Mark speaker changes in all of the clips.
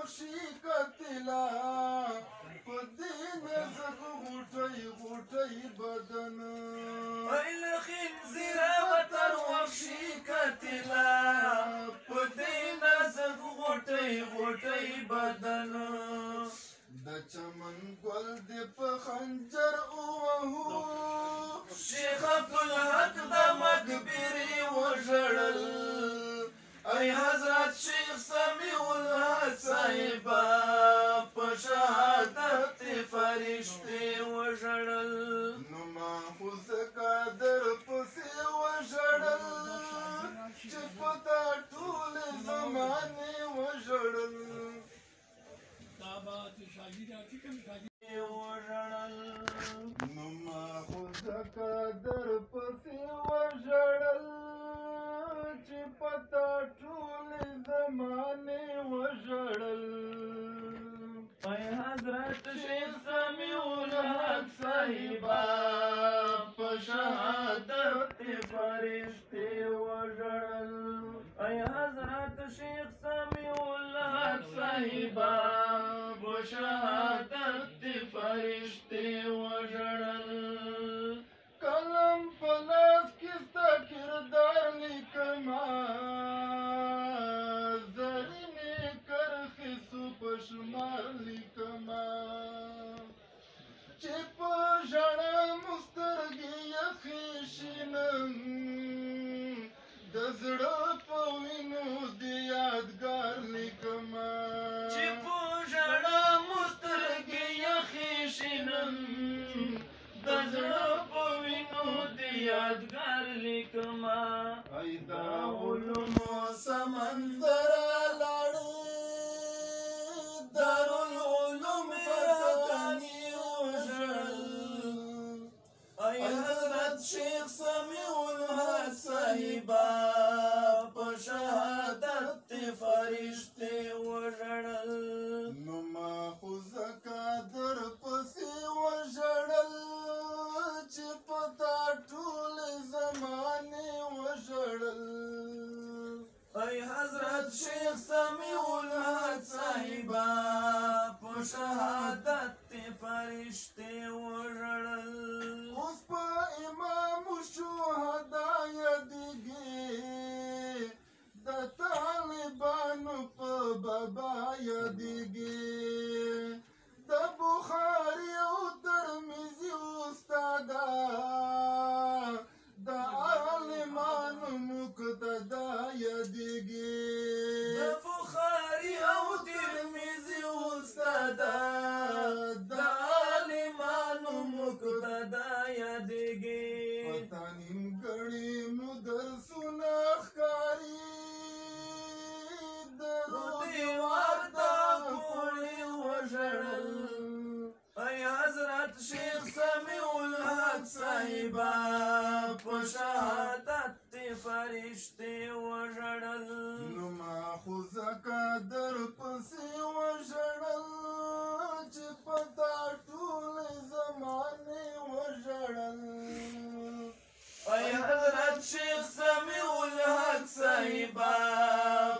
Speaker 1: وحشي قتلا په دې نزغ غوټۍ غوټۍ بدن
Speaker 2: الخنزير وتر وحشي قتلا په دې نزغ غوټۍ غوټۍ بدن
Speaker 1: د چمن ګل دې په خنجر ووهو
Speaker 2: شیخ عبدالحق د مقبرې وژړل ای حضرت شیخ سمیع الحق صاحبه په شهادت فرشتې وژړل
Speaker 1: نو ما خو ځکه در پسې وژړل چې په تا ټولې زمانې وژړل نو ما خو ځکه در پسې وژړل چې په تا ټولې زمانې وژړل
Speaker 2: ای حضرت شیخ سمیع الحق صاحبه په شهادت فرشتې وژړل ای حضرت شیخ سمیع الحق صاحبه په شهادت فرشتې وژړل
Speaker 1: قلم په لاس کې ستا کردار لیکما زرینې کرښې څو په شمار لیکما چې په ژړا مو سترګې یخې شینم د زړه په وینو دې یادګار لیکما
Speaker 2: چې په ژړا مو سترګې یخې شینم د زړه په وینو دې یادګار لیکما
Speaker 1: ای دا علومو سمندر لاړې
Speaker 2: دارالعلوم فتانی وژړل ای حضرت شیخ سمیع الحق صاحبه په شهادت فرشتې وژړل
Speaker 1: نو ما خو ځکه در پسې وژړل چې په تا ټولې زمانې وژړل
Speaker 2: ای حضرت شیخ سمیع الحق صاحبه په شهادت فرشتې وژړل
Speaker 1: اوس په امام الشهدا یادېږي د طالبانو په بابا یادېږي د بخاري او ترمذي استاده د عالمانو مقتدا یادېږي
Speaker 2: د بخاري او ترمذي استاده د عالمانو مقتدا یادېږي
Speaker 1: پتا نیمګړي مو درسونه ښکاري
Speaker 2: دې ورته پوړې وژړل ای حضرت شیخ سمیع الحق صاحبه په شهادت فرشتې وژړل
Speaker 1: نو ما خو ځکه در پسې وژړل چې په تا ټولې زمانې وژړل
Speaker 2: ای حضرت شیخ سمیع الحق صاحبه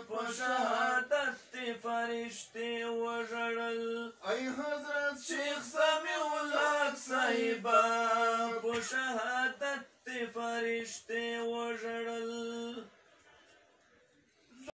Speaker 2: په شهادت فرشتې وژړل
Speaker 1: ای حضرت
Speaker 2: شیخ سمیع الحق صاحبه په شهادت فرشتې وژړل